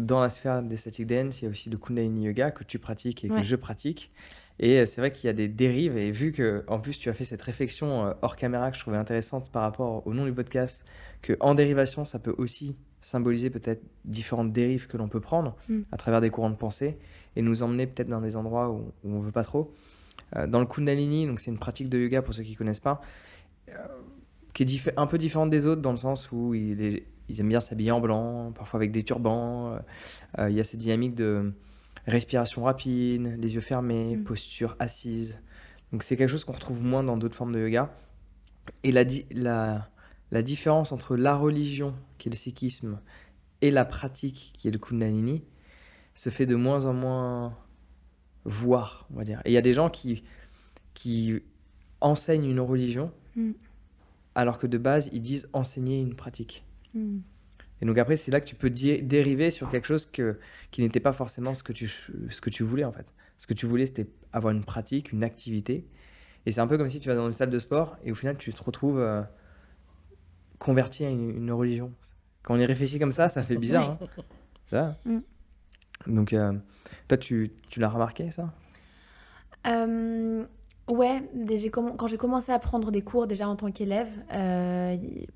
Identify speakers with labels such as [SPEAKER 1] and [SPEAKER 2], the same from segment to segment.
[SPEAKER 1] dans la sphère des static dance, il y a aussi le Kundalini Yoga que tu pratiques et que
[SPEAKER 2] Ouais.
[SPEAKER 1] je pratique. Et c'est vrai qu'il y a des dérives. Et vu que, en plus, tu as fait cette réflexion hors caméra que je trouvais intéressante par rapport au nom du podcast, que en dérivation, ça peut aussi symboliser peut-être différentes dérives que l'on peut prendre
[SPEAKER 2] Mmh.
[SPEAKER 1] à travers des courants de pensée et nous emmener peut-être dans des endroits où on veut pas trop. Dans le Kundalini, donc c'est une pratique de yoga pour ceux qui connaissent pas, euh, qui est un peu différente des autres dans le sens où ils aiment bien s'habiller en blanc, parfois avec des turbans. Il y a cette dynamique de respiration rapide, les yeux fermés,
[SPEAKER 2] Mmh.
[SPEAKER 1] posture assise. Donc c'est quelque chose qu'on retrouve moins dans d'autres formes de yoga. Et la différence entre la religion, qui est le sikhisme, et la pratique, qui est le kundalini, se fait de moins en moins voir, on va dire. Et il y a des gens qui enseignent une religion,
[SPEAKER 2] Mmh.
[SPEAKER 1] alors que de base, ils disent enseigner une pratique.
[SPEAKER 2] Mmh.
[SPEAKER 1] Et donc après, c'est là que tu peux dériver sur quelque chose qui n'était pas forcément ce que tu voulais, en fait. Ce que tu voulais, c'était avoir une pratique, une activité. Et c'est un peu comme si tu vas dans une salle de sport et au final, tu te retrouves converti à une religion. Quand on y réfléchit comme ça fait bizarre,
[SPEAKER 2] Ouais.
[SPEAKER 1] hein. Ça.
[SPEAKER 2] Mmh.
[SPEAKER 1] Donc, toi, tu l'as remarqué, ça?
[SPEAKER 2] Ouais, quand j'ai commencé à prendre des cours déjà en tant qu'élève, y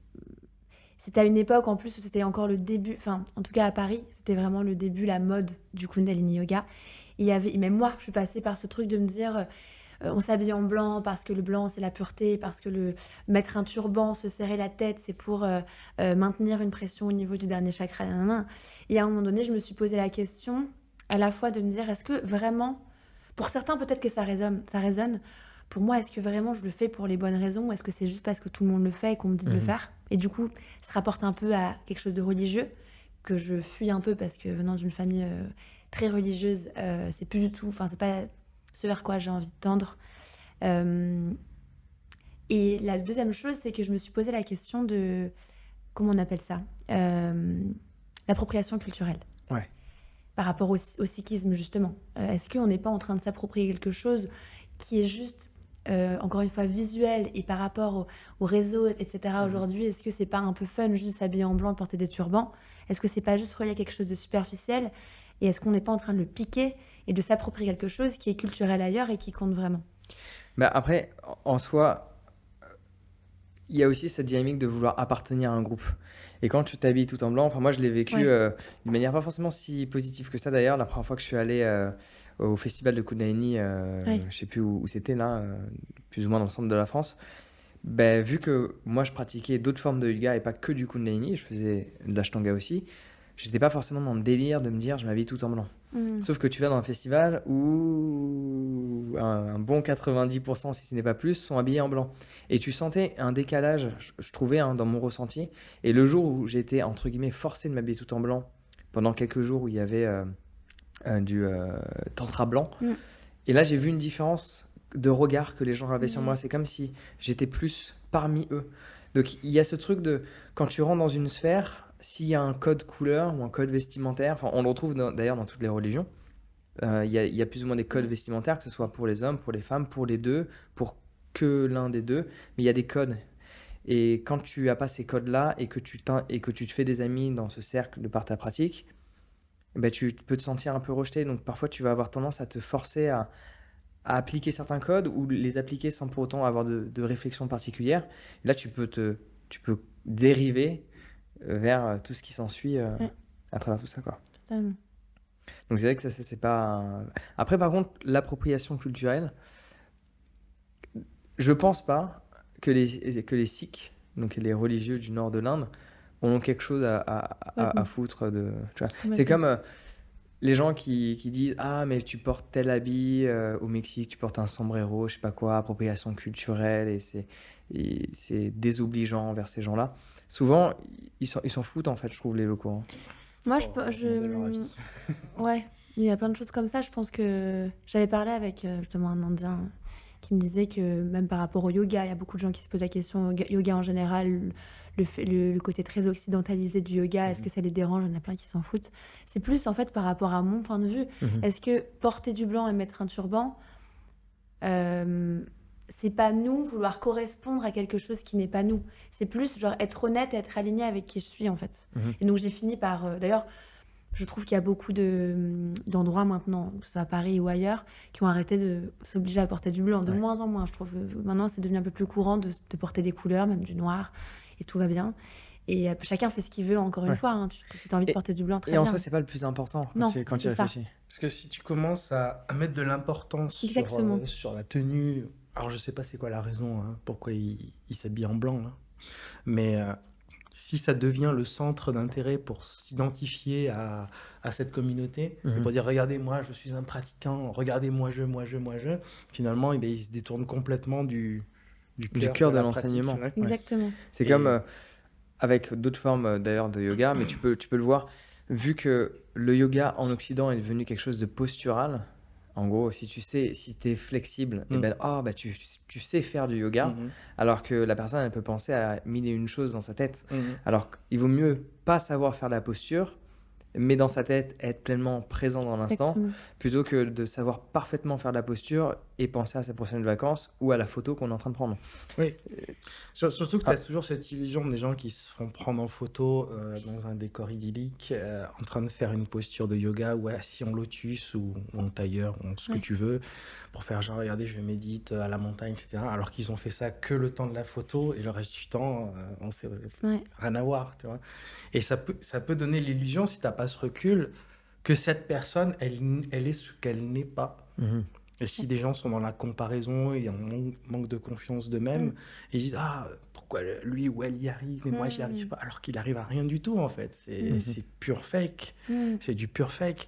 [SPEAKER 2] c'était à une époque en plus où c'était encore le début, enfin, en tout cas à Paris, c'était vraiment le début, la mode du Kundalini Yoga. Il y avait, et même moi, je suis passée par ce truc de me dire, on s'habille en blanc parce que le blanc, c'est la pureté, parce que mettre un turban, se serrer la tête, c'est pour maintenir une pression au niveau du dernier chakra. Nanana. Et à un moment donné, je me suis posé la question à la fois de me dire, est-ce que vraiment, pour certains, peut-être que ça résonne. Pour moi, est-ce que vraiment je le fais pour les bonnes raisons ou est-ce que c'est juste parce que tout le monde le fait et qu'on me dit de le
[SPEAKER 1] Mhm.
[SPEAKER 2] faire? Et du coup, ça se rapporte un peu à quelque chose de religieux que je fuis un peu parce que venant d'une famille très religieuse, c'est plus du tout, enfin, c'est pas ce vers quoi j'ai envie de tendre. Euh, et la deuxième chose, c'est que je me suis posé la question de, comment on appelle ça? Euh, L'appropriation culturelle
[SPEAKER 1] Ouais.
[SPEAKER 2] par rapport au sikhisme, justement. Est-ce qu'on n'est pas en train de s'approprier quelque chose qui est juste, encore une fois, visuel et par rapport au réseau, etc.
[SPEAKER 1] Mhm.
[SPEAKER 2] aujourd'hui, est-ce que c'est pas un peu fun juste de s'habiller en blanc, de porter des turbans? Est-ce que c'est pas juste relié à quelque chose de superficiel? Et est-ce qu'on n'est pas en train de le piquer et de s'approprier quelque chose qui est culturel ailleurs et qui compte vraiment?
[SPEAKER 1] Bah après, en soi, il y a aussi cette dynamique de vouloir appartenir à un groupe. Et quand tu t'habilles tout en blanc, enfin moi je l'ai vécu
[SPEAKER 2] Ouais,
[SPEAKER 1] d'une manière pas forcément si positive que ça d'ailleurs. La première fois que je suis allé au festival de Kundalini,
[SPEAKER 2] ouais.
[SPEAKER 1] je sais plus où c'était là, plus ou moins dans le centre de la France. Ben, vu que moi je pratiquais d'autres formes de yoga et pas que du Kundalini, je faisais de l'Ashtanga aussi, j'étais pas forcément dans le délire de me dire je m'habille tout en blanc.
[SPEAKER 2] Mm.
[SPEAKER 1] Sauf que tu vas dans un festival où un bon 90%, si ce n'est pas plus, sont habillés en blanc. Et tu sentais un décalage, je trouvais, hein, dans mon ressenti. Et le jour où j'ai été, entre guillemets, forcé de m'habiller tout en blanc, pendant quelques jours où il y avait du tantra blanc,
[SPEAKER 2] Mm.
[SPEAKER 1] et là j'ai vu une différence de regard que les gens avaient sur moi.
[SPEAKER 2] Ouais.
[SPEAKER 1] C'est comme si j'étais plus parmi eux. Donc il y a ce truc de, quand tu rentres dans une sphère, s'il y a un code couleur ou un code vestimentaire, enfin on le retrouve d'ailleurs dans toutes les religions, il y a plus ou moins des codes
[SPEAKER 2] Mm.
[SPEAKER 1] vestimentaires, que ce soit pour les hommes, pour les femmes, pour les deux, pour que l'un des deux, mais il y a des codes. Et quand tu as pas ces codes-là et que tu te fais des amis dans ce cercle de par ta pratique, eh ben tu peux te sentir un peu rejeté. Donc parfois tu vas avoir tendance à te forcer à appliquer certains codes ou les appliquer sans pour autant avoir de réflexion particulière. Et là tu peux dériver vers tout ce qui s'ensuit
[SPEAKER 2] Ouais,
[SPEAKER 1] à travers tout ça, quoi.
[SPEAKER 2] totalement.
[SPEAKER 1] Donc c'est vrai que ça, c'est pas. Après, par contre, l'appropriation culturelle, je pense pas que les Sikhs, donc les religieux du nord de l'Inde, ont quelque chose à
[SPEAKER 2] Complètement.
[SPEAKER 1] foutre de. Tu vois. C'est
[SPEAKER 2] Complètement.
[SPEAKER 1] comme les gens qui disent ah, mais tu portes tel habit au Mexique, tu portes un sombrero, je sais pas quoi, appropriation culturelle, et c'est désobligeant envers ces gens-là. Souvent, ils s'en foutent en fait, je trouve, les locaux, hein.
[SPEAKER 2] Moi,
[SPEAKER 3] Oh, mon leur avis.
[SPEAKER 2] ouais, il y a plein de choses comme ça. Je pense que j'avais parlé avec justement un Indien qui me disait que même par rapport au yoga, il y a beaucoup de gens qui se posent la question, yoga en général, le côté très occidentalisé du yoga, est-ce
[SPEAKER 3] Mhm.
[SPEAKER 2] que ça les dérange? Il y en a plein qui s'en foutent. C'est plus en fait par rapport à mon point de vue.
[SPEAKER 1] Mhm.
[SPEAKER 2] Est-ce que porter du blanc et mettre un turban, euh, c'est pas nous vouloir correspondre à quelque chose qui n'est pas nous. C'est plus genre être honnête et être aligné avec qui je suis en fait.
[SPEAKER 1] Mhm.
[SPEAKER 2] Et donc j'ai fini par, d'ailleurs, Je trouve qu'il y a beaucoup d'endroits maintenant, que ce soit à Paris ou ailleurs, qui ont arrêté de s'obliger à porter du blanc. De
[SPEAKER 1] Ouais.
[SPEAKER 2] moins en moins, je trouve. Maintenant, c'est devenu un peu plus courant de porter des couleurs, même du noir, et tout va bien. Et chacun fait ce qu'il veut, encore une
[SPEAKER 1] Ouais.
[SPEAKER 2] fois, hein. Si tu as envie de
[SPEAKER 1] Et
[SPEAKER 2] porter du blanc,
[SPEAKER 1] et
[SPEAKER 2] très
[SPEAKER 1] en soi,
[SPEAKER 2] bien.
[SPEAKER 1] c'est pas le plus important
[SPEAKER 2] Non,
[SPEAKER 1] quand tu y
[SPEAKER 2] c'est ça.
[SPEAKER 1] réfléchis.
[SPEAKER 3] Parce que si tu commences à mettre de l'importance
[SPEAKER 2] Exactement.
[SPEAKER 3] sur la tenue, alors je sais pas c'est quoi la raison, hein, pourquoi il s'habille en blanc, hein, mais si ça devient le centre d'intérêt pour s'identifier à cette communauté, et pour dire regardez moi je suis un pratiquant, regardez moi je, finalement il se détourne complètement du
[SPEAKER 1] Du
[SPEAKER 3] cœur
[SPEAKER 1] cœur
[SPEAKER 3] de
[SPEAKER 1] de
[SPEAKER 3] la pratique.
[SPEAKER 1] l'enseignement.
[SPEAKER 3] Ouais.
[SPEAKER 2] Exactement.
[SPEAKER 1] C'est
[SPEAKER 3] Et-
[SPEAKER 1] comme avec d'autres formes d'ailleurs de yoga, mais tu peux le voir, vu que le yoga en Occident est devenu quelque chose de postural. En gros, si tu sais, si tu es flexible, et
[SPEAKER 3] Mm.
[SPEAKER 1] ben, tu sais faire du yoga,
[SPEAKER 3] Mhm.
[SPEAKER 1] alors que la personne, elle peut penser à mille et une choses dans sa tête.
[SPEAKER 3] Mhm.
[SPEAKER 1] Alors qu'il vaut mieux pas savoir faire la posture, mais dans sa tête, être pleinement présent dans l'instant,
[SPEAKER 2] Exactement.
[SPEAKER 1] plutôt que de savoir parfaitement faire la posture et penser à sa prochaine vacances ou à la photo qu'on est en train de prendre.
[SPEAKER 3] Oui. Surtout que tu
[SPEAKER 1] Ah.
[SPEAKER 3] as toujours cette illusion des gens qui se font prendre en photo dans un décor idyllique, en train de faire une posture de yoga ou assis en lotus ou en tailleur, ou ce que
[SPEAKER 2] Ouais.
[SPEAKER 3] tu veux, pour faire genre, regardez, je médite à la montagne, etc. Alors qu'ils ont fait ça que le temps de la photo et le reste du temps, on sait
[SPEAKER 2] Ouais.
[SPEAKER 3] rien à voir, tu vois. Et ça peut donner l'illusion, si tu n'as pas ce recul, que cette personne, elle est ce qu'elle n'est pas. Et si des gens sont dans la comparaison et en manque de confiance d'eux-mêmes, ils disent ah pourquoi lui ou elle y arrive mais moi j'y arrive pas, alors qu'il arrive à rien du tout en fait. C'est pur fake, c'est du pur fake.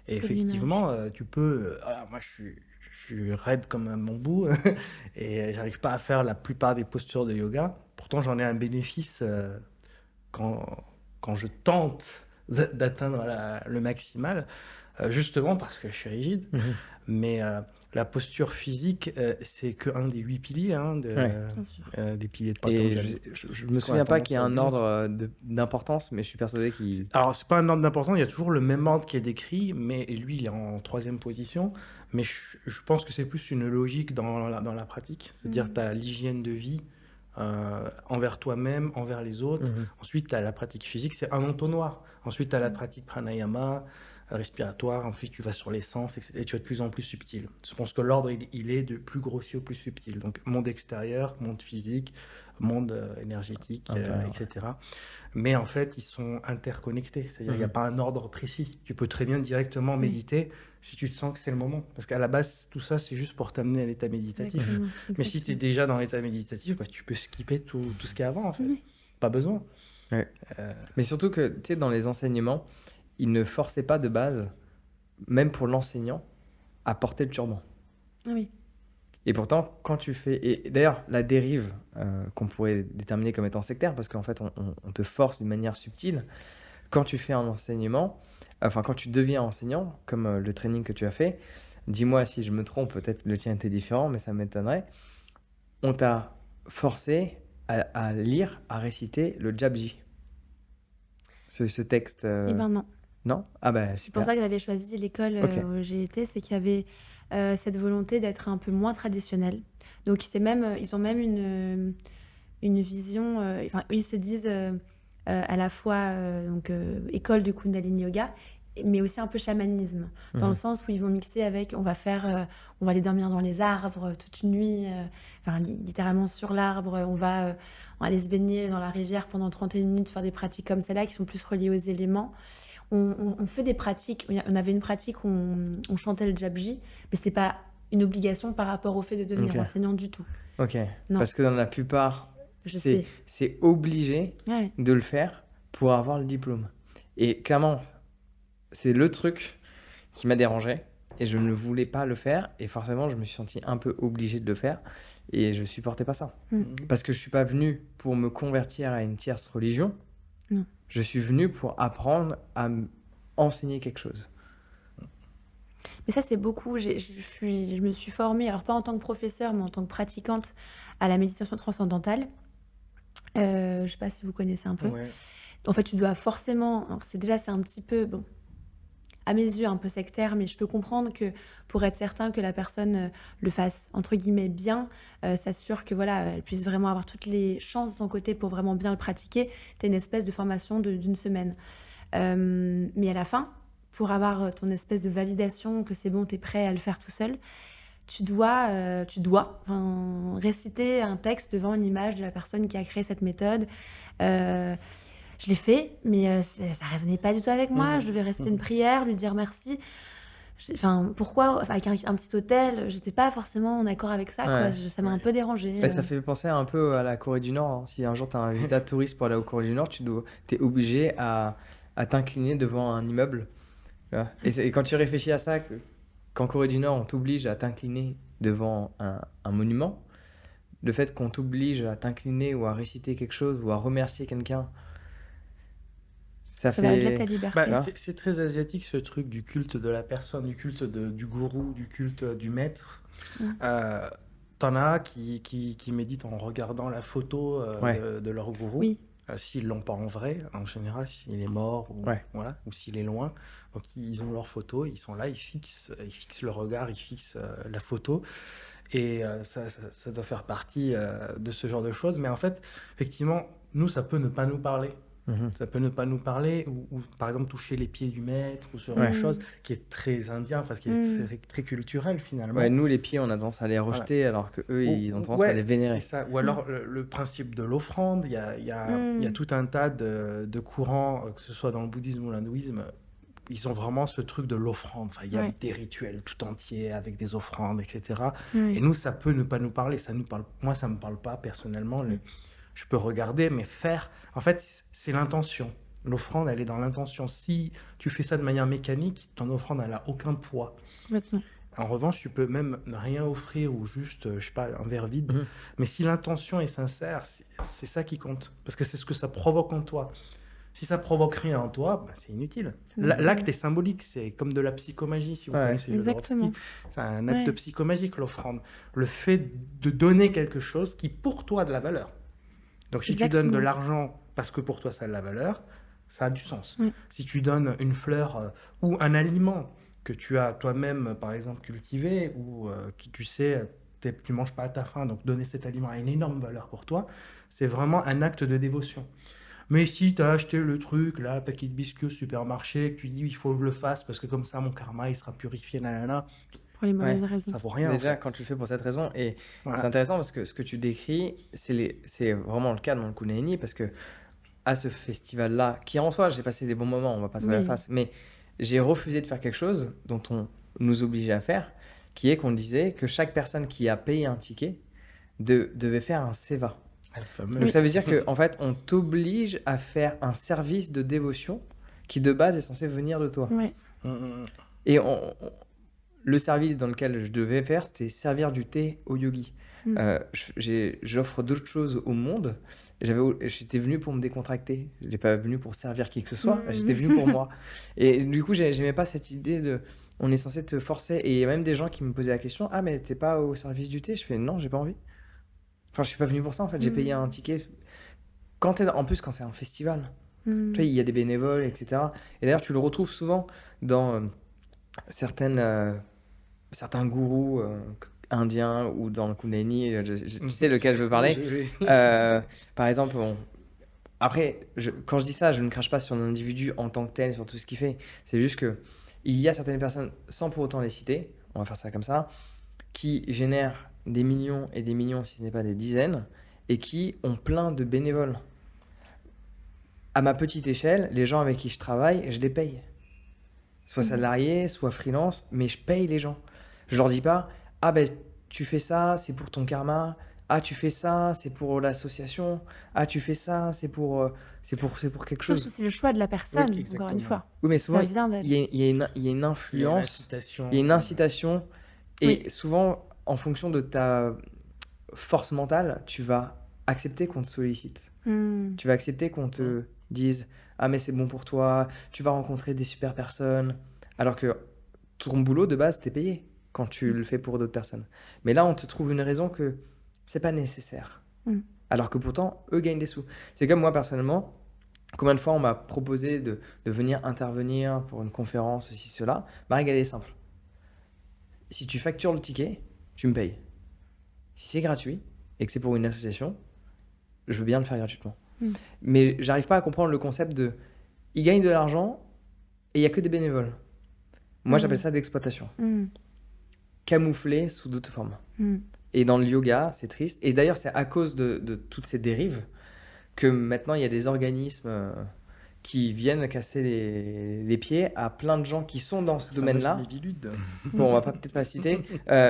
[SPEAKER 3] Et
[SPEAKER 2] Que de l'image.
[SPEAKER 3] effectivement tu peux moi je suis raide comme un bambou et j'arrive pas à faire la plupart des postures de yoga. Pourtant j'en ai un bénéfice quand je tente d'atteindre le maximal, justement parce que je suis rigide. Mais la posture physique, c'est qu'un des 8 piliers
[SPEAKER 2] Bien sûr.
[SPEAKER 3] des piliers de
[SPEAKER 1] Et
[SPEAKER 3] Patanjali.
[SPEAKER 1] je me
[SPEAKER 3] Ce qu'on a
[SPEAKER 1] souviens pas
[SPEAKER 3] tendance
[SPEAKER 1] qu'il y a
[SPEAKER 3] à
[SPEAKER 1] un
[SPEAKER 3] oublier.
[SPEAKER 1] ordre d'importance, mais je suis persuadé qu'il.
[SPEAKER 3] Alors, c'est pas un ordre d'importance, il y a toujours le même ordre qui est décrit, mais et lui, il est en troisième position. Mais je pense que c'est plus une logique dans la pratique. C'est-à-dire, tu as l'hygiène de vie envers toi-même, envers les autres. Ensuite, tu as la pratique physique, c'est un entonnoir. Ensuite, tu as la pratique pranayama, respiratoire. Ensuite, tu vas sur les sens, etc. Et tu vas de plus en plus subtil. Je pense que l'ordre, il est de plus grossier au plus subtil. Donc, monde extérieur, monde physique, monde énergétique,
[SPEAKER 1] Intérieur,
[SPEAKER 3] etc. Mais en fait, ils sont interconnectés. C'est-à-dire qu'il n'y a pas un ordre précis. Tu peux très bien directement méditer si tu te sens que c'est le moment. Parce qu'à la base, tout ça, c'est juste pour t'amener à l'état méditatif.
[SPEAKER 2] Exactement.
[SPEAKER 3] Mais si tu es déjà dans l'état méditatif, bah, tu peux skipper tout ce qu'il y a avant, en fait. Pas besoin.
[SPEAKER 1] Ouais. Mais surtout que, tu sais, dans les enseignements, ils ne forçaient pas de base, même pour l'enseignant, à porter le turban.
[SPEAKER 2] Ah oui.
[SPEAKER 1] Et pourtant, quand tu fais... Et d'ailleurs, la dérive qu'on pourrait déterminer comme étant sectaire, parce qu'en fait, on te force d'une manière subtile, quand tu fais un enseignement, enfin, quand tu deviens enseignant, comme le training que tu as fait, dis-moi si je me trompe, peut-être le tien était différent, mais ça m'étonnerait, on t'a forcé à lire, à réciter le Japji. Ce texte...
[SPEAKER 2] Eh ben non.
[SPEAKER 1] Non? Ah bah
[SPEAKER 2] C'est pour
[SPEAKER 1] super.
[SPEAKER 2] ça que j'avais choisi l'école
[SPEAKER 1] Ok.
[SPEAKER 2] où j'ai été, c'est qu'il y avait cette volonté d'être un peu moins traditionnel. Donc ils ont même une vision, enfin eux, ils se disent à la fois école de Kundalini Yoga, mais aussi un peu chamanisme, dans le sens où ils vont mixer avec, on va aller dormir dans les arbres toute une nuit, enfin, littéralement sur l'arbre, on va aller se baigner dans la rivière pendant 31 minutes, faire des pratiques comme celle-là qui sont plus reliées aux éléments. On fait des pratiques, on avait une pratique où on chantait le Japji, mais c'était pas une obligation par rapport au fait de devenir
[SPEAKER 1] Ok.
[SPEAKER 2] enseignant du tout.
[SPEAKER 1] Ok.
[SPEAKER 2] Non.
[SPEAKER 1] Parce que dans la plupart,
[SPEAKER 2] Je sais.
[SPEAKER 1] c'est obligé
[SPEAKER 2] Ouais.
[SPEAKER 1] de le faire pour avoir le diplôme. Et clairement, c'est le truc qui m'a dérangé et je ne voulais pas le faire et forcément, je me suis senti un peu obligé de le faire et je supportais pas ça. Parce que je suis pas venu pour me convertir à une tierce religion.
[SPEAKER 2] Non.
[SPEAKER 1] Je suis venu pour apprendre à enseigner quelque chose.
[SPEAKER 2] Mais ça, c'est beaucoup. Je me suis formée, alors pas en tant que professeure, mais en tant que pratiquante à la méditation transcendantale. Je sais pas si vous connaissez un peu.
[SPEAKER 3] Ouais.
[SPEAKER 2] En fait, tu dois forcément. Alors, c'est un petit peu, bon, à mes yeux, un peu sectaire, mais je peux comprendre que pour être certain que la personne le fasse, entre guillemets, bien, s'assure que voilà, elle puisse vraiment avoir toutes les chances de son côté pour vraiment bien le pratiquer, tu as une espèce de formation d'une semaine. Mais à la fin, pour avoir ton espèce de validation que c'est bon, tu es prêt à le faire tout seul, tu dois réciter un texte devant une image de la personne qui a créé cette méthode. Euh, je l'ai fait, mais ça résonnait pas du tout avec moi. Je devais réciter une prière, lui dire merci. Pourquoi, avec un petit hôtel, j'étais pas forcément en accord avec ça, quoi.
[SPEAKER 1] Ouais.
[SPEAKER 2] Ça m'a un peu dérangée.
[SPEAKER 1] Bah, ça fait penser un peu à la Corée du Nord, hein. Si un jour tu as un visa touriste pour aller au Corée du Nord, t'es obligé à t'incliner devant un immeuble. Tu vois. Et quand tu réfléchis à ça, qu'en Corée du Nord, on t'oblige à t'incliner devant un monument, le fait qu'on t'oblige à t'incliner ou à réciter quelque chose ou à remercier quelqu'un, ça
[SPEAKER 2] Ça va au-delà de ta
[SPEAKER 1] fait...
[SPEAKER 2] liberté.
[SPEAKER 1] Tu vois.
[SPEAKER 3] C'est très asiatique ce truc du culte de la personne, du culte du gourou, du culte du maître.
[SPEAKER 2] Mm.
[SPEAKER 3] T'en as qui méditent en regardant la photo
[SPEAKER 1] Ouais.
[SPEAKER 3] de leur gourou.
[SPEAKER 2] Oui.
[SPEAKER 3] S'ils l'ont pas en vrai, en général, s'il est mort ou,
[SPEAKER 1] Ouais.
[SPEAKER 3] voilà, ou s'il est loin. Donc ils ont leur photo, ils sont là, ils fixent le regard, ils fixent la photo. Et ça doit faire partie de ce genre de choses. Mais en fait, effectivement, nous, ça peut ne pas nous parler.
[SPEAKER 1] Mhm.
[SPEAKER 3] Ça peut ne pas nous parler, ou par exemple toucher les pieds du maître, ou ce genre
[SPEAKER 1] Ouais.
[SPEAKER 3] de choses, qui est très indien, enfin, qui est très, très culturel finalement.
[SPEAKER 1] Ouais, nous, les pieds, on a tendance à les rejeter, alors que eux, ils ont tendance à les vénérer.
[SPEAKER 3] C'est ça. Ou alors le principe de l'offrande, il y a tout un tas de courants, que ce soit dans le bouddhisme ou l'hindouisme, ils ont vraiment ce truc de l'offrande. Enfin, il y a des rituels tout entiers avec des offrandes, etc. Et nous, ça peut ne pas nous parler. Moi, ça me parle pas personnellement. Je peux regarder, mais faire, en fait, c'est l'intention. L'offrande, elle est dans l'intention. Si tu fais ça de manière mécanique, ton offrande, elle a aucun poids.
[SPEAKER 2] Complètement.
[SPEAKER 3] En revanche, tu peux même ne rien offrir ou juste, je sais pas, un verre vide.
[SPEAKER 1] Mhm.
[SPEAKER 3] Mais si l'intention est sincère, c'est ça qui compte. Parce que c'est ce que ça provoque en toi. Si ça provoque rien en toi, bah, c'est inutile. L'acte est symbolique, c'est comme de la psychomagie, si vous connaissez
[SPEAKER 2] Exactement.
[SPEAKER 3] Jodorowsky. C'est un acte psychomagique, l'offrande. Le fait de donner quelque chose qui, pour toi, a de la valeur. Donc si tu donnes de l'argent parce que pour toi ça a de la valeur, ça a du sens. Si tu donnes une fleur ou un aliment que tu as toi-même par exemple cultivé ou qui tu sais tu manges pas à ta faim, donc donner cet aliment a une énorme valeur pour toi, c'est vraiment un acte de dévotion. Mais si tu as acheté le truc, là, paquet de biscuits au supermarché, que tu dis il faut que je le fasse parce que comme ça mon karma il sera purifié, nanana,
[SPEAKER 2] pour les mauvaises raisons.
[SPEAKER 3] ça vaut rien.
[SPEAKER 1] Déjà,
[SPEAKER 3] en fait.
[SPEAKER 1] quand tu le fais pour cette raison, et
[SPEAKER 3] Voilà.
[SPEAKER 1] c'est intéressant parce que ce que tu décris, c'est vraiment le cas dans le Kundalini, parce que à ce festival-là, qui en soi, j'ai passé des bons moments, on va pas se voir la face, mais j'ai refusé de faire quelque chose dont on nous obligeait à faire, qui est qu'on disait que chaque personne qui a payé un ticket devait faire un seva. Donc ça veut dire que en fait, on t'oblige à faire un service de dévotion qui de base est censé venir de toi.
[SPEAKER 2] Ouais.
[SPEAKER 1] Et le service dans lequel je devais faire, c'était servir du thé aux yogis. J'offre d'autres choses au monde. J'étais venu pour me décontracter. Je n'étais pas venu pour servir qui que ce soit. J'étais venu pour moi. Et du coup, j'aimais pas cette idée de... On est censé te forcer. Et il y a même des gens qui me posaient la question, ah, mais t'es pas au service du thé? Je fais, non, j'ai pas envie. Enfin, je suis pas venu pour ça, en fait. J'ai payé un ticket. En plus, quand c'est un festival, tu vois, il y a des bénévoles, etc. Et d'ailleurs, tu le retrouves souvent dans certains gourous indiens ou dans le Kundalini, tu sais lequel je veux parler. Par exemple, après, quand je dis ça, je ne crache pas sur l'individu en tant que tel, sur tout ce qu'il fait. C'est juste que il y a certaines personnes, sans pour autant les citer, on va faire ça comme ça, qui génèrent des millions et des millions, si ce n'est pas des dizaines, et qui ont plein de bénévoles. À ma petite échelle, les gens avec qui je travaille, je les paye. Soit salarié, soit freelance, mais je paye les gens. Je leur dis pas, ah ben tu fais ça, c'est pour ton karma. Ah tu fais ça, c'est pour l'association. Ah tu fais ça, c'est pour quelque chose.
[SPEAKER 2] Sauf si c'est le choix de la personne,
[SPEAKER 3] Oui,
[SPEAKER 2] encore une fois.
[SPEAKER 1] Oui, mais souvent
[SPEAKER 2] Ça vient d'elle.
[SPEAKER 1] il y a une influence, il y a une incitation, et souvent en fonction de ta force mentale, tu vas accepter qu'on te sollicite. Tu vas accepter qu'on te dise ah mais c'est bon pour toi, tu vas rencontrer des super personnes, alors que ton boulot de base t'es payé quand tu le fais pour d'autres personnes. Mais là on te trouve une raison que c'est pas nécessaire, alors que pourtant eux gagnent des sous. C'est comme moi personnellement, combien de fois on m'a proposé de venir intervenir pour une conférence, ceci, cela. Ma règle elle est simple, si tu factures le ticket, tu me payes. Si c'est gratuit et que c'est pour une association, je veux bien le faire gratuitement. Mais j'arrive pas à comprendre le concept de ils gagnent de l'argent et il y a que des bénévoles. Moi, j'appelle
[SPEAKER 2] Mm.
[SPEAKER 1] ça de l'exploitation,
[SPEAKER 2] Mm.
[SPEAKER 1] camouflée sous d'autres formes.
[SPEAKER 2] Mm.
[SPEAKER 1] Et dans le yoga, c'est triste. Et d'ailleurs, c'est à cause de toutes ces dérives que maintenant, il y a des organismes qui viennent casser les pieds à plein de gens qui sont dans ce
[SPEAKER 3] La fameuse
[SPEAKER 1] domaine-là.
[SPEAKER 3] Mivilude.
[SPEAKER 1] Bon, on va peut-être pas citer,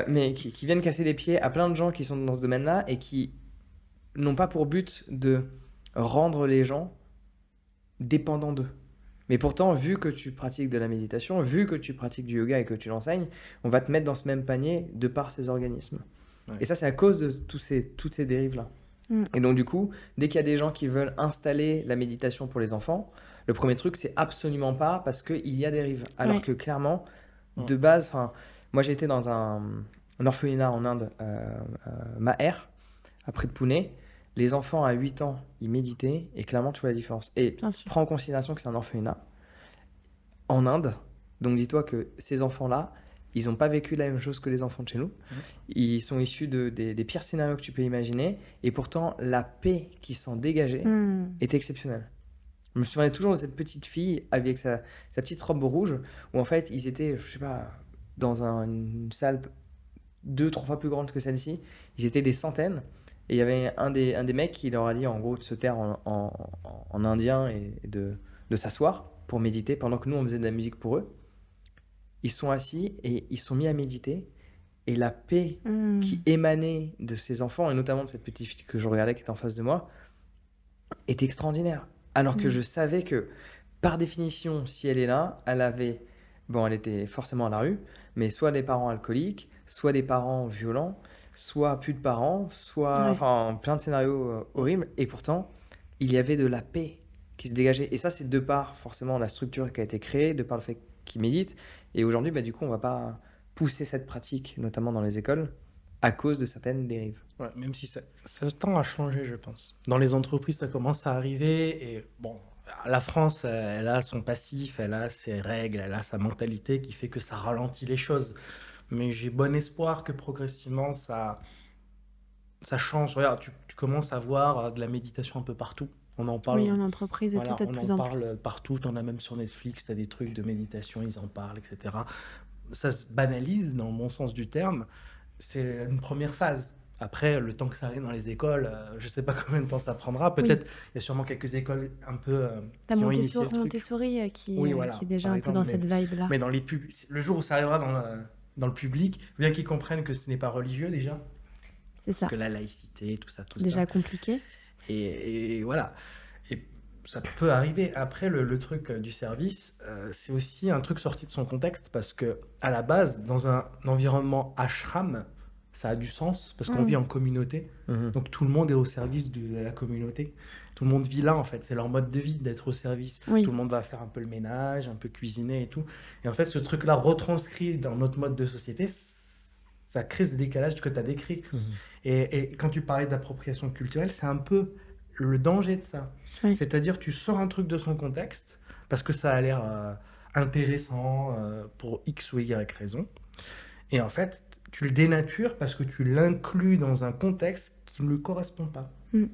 [SPEAKER 1] mais qui viennent casser les pieds à plein de gens qui sont dans ce domaine-là et qui n'ont pas pour but de rendre les gens dépendants d'eux. Mais pourtant, vu que tu pratiques de la méditation, vu que tu pratiques du yoga et que tu l'enseignes, on va te mettre dans ce même panier de par ces organismes.
[SPEAKER 3] Ouais.
[SPEAKER 1] Et ça, c'est à cause de toutes ces dérives-là.
[SPEAKER 2] Mm.
[SPEAKER 1] Et donc, du coup, dès qu'il y a des gens qui veulent installer la méditation pour les enfants, le premier truc, c'est absolument pas parce qu'il y a des dérives. Alors
[SPEAKER 2] Ouais.
[SPEAKER 1] que clairement,
[SPEAKER 3] Mm.
[SPEAKER 1] de base, moi j'ai été dans un orphelinat en Inde, Maher, près de Pune. Les enfants à 8 ans, ils méditaient et clairement, tu vois la différence. Et
[SPEAKER 2] Bien sûr.
[SPEAKER 1] prends en considération que c'est un orphelinat en Inde. Donc dis-toi que ces enfants-là, ils n'ont pas vécu la même chose que les enfants de chez nous. Ils sont issus des pires scénarios que tu peux imaginer. Et pourtant, la paix qui s'en dégageait
[SPEAKER 2] Mm.
[SPEAKER 1] est exceptionnelle. Je me souviens toujours de cette petite fille avec sa petite robe rouge, où en fait, ils étaient, je sais pas, dans une salle 2, 3 fois plus grande que celle-ci. Ils étaient des centaines. Et il y avait un des mecs qui leur a dit, en gros, de se taire en indien et de s'asseoir pour méditer, pendant que nous, on faisait de la musique pour eux. Ils sont assis et ils sont mis à méditer. Et la paix
[SPEAKER 2] Mm.
[SPEAKER 1] qui émanait de ces enfants, et notamment de cette petite fille que je regardais qui était en face de moi, est extraordinaire. Alors que
[SPEAKER 2] Mm.
[SPEAKER 1] je savais que, par définition, si elle est là, elle était forcément à la rue, mais soit des parents alcooliques, soit des parents violents, soit plus de parents, soit,
[SPEAKER 2] Ouais.
[SPEAKER 1] enfin, plein de scénarios horribles. Et pourtant, il y avait de la paix qui se dégageait. Et ça, c'est de par forcément la structure qui a été créée, de par le fait qu'ils méditent. Et aujourd'hui, du coup, on va pas pousser cette pratique, notamment dans les écoles, à cause de certaines dérives.
[SPEAKER 3] Ouais, même si ça tend à changer, je pense. Dans les entreprises, ça commence à arriver. Et bon, la France, elle a son passif, elle a ses règles, elle a sa mentalité qui fait que ça ralentit les choses. Mais j'ai bon espoir que progressivement, ça change. Regarde, tu commences à voir de la méditation un peu partout. On en parle.
[SPEAKER 2] Oui, en entreprise et
[SPEAKER 3] Voilà,
[SPEAKER 2] tout, de
[SPEAKER 3] on
[SPEAKER 2] plus
[SPEAKER 3] en
[SPEAKER 2] en
[SPEAKER 3] parle
[SPEAKER 2] plus.
[SPEAKER 3] partout. T'en as même sur Netflix, t'as des trucs de méditation, ils en parlent, etc. Ça se banalise dans le bon sens du terme. C'est une première phase. Après, le temps que ça arrive dans les écoles, je sais pas combien de temps ça prendra.
[SPEAKER 2] Oui.
[SPEAKER 3] Peut-être, il y a sûrement quelques écoles un peu
[SPEAKER 2] T'as
[SPEAKER 3] qui ont initié le truc.
[SPEAKER 2] Montessori
[SPEAKER 3] Oui,
[SPEAKER 2] qui
[SPEAKER 3] voilà,
[SPEAKER 2] est déjà
[SPEAKER 3] par
[SPEAKER 2] un peu
[SPEAKER 3] exemple,
[SPEAKER 2] dans cette vibe-là.
[SPEAKER 3] mais dans les pubs, le jour où ça arrivera dans le public, bien qu'ils comprennent que ce n'est pas religieux déjà,
[SPEAKER 2] C'est
[SPEAKER 3] parce
[SPEAKER 2] ça.
[SPEAKER 3] que la laïcité, tout ça,
[SPEAKER 2] Déjà compliqué.
[SPEAKER 3] et voilà. Et ça peut arriver. Après, le truc du service, c'est aussi un truc sorti de son contexte parce que à la base, dans un environnement ashram, ça a du sens parce qu'on
[SPEAKER 2] Mm.
[SPEAKER 3] vit en communauté. Donc tout le monde est au service de la communauté. Tout le monde vit là en fait. C'est leur mode de vie d'être au service.
[SPEAKER 2] Oui.
[SPEAKER 3] Tout le monde va faire un peu le ménage, un peu cuisiner et tout. Et en fait, ce truc-là retranscrit dans notre mode de société, ça crée ce décalage que tu as décrit. Et quand tu parlais d'appropriation culturelle, c'est un peu le danger de ça.
[SPEAKER 2] Oui.
[SPEAKER 3] C'est-à-dire, tu sors un truc de son contexte parce que ça a l'air intéressant pour X ou Y raison. Et en fait, tu le dénatures parce que tu l'inclus dans un contexte qui ne lui correspond pas.
[SPEAKER 2] Mm.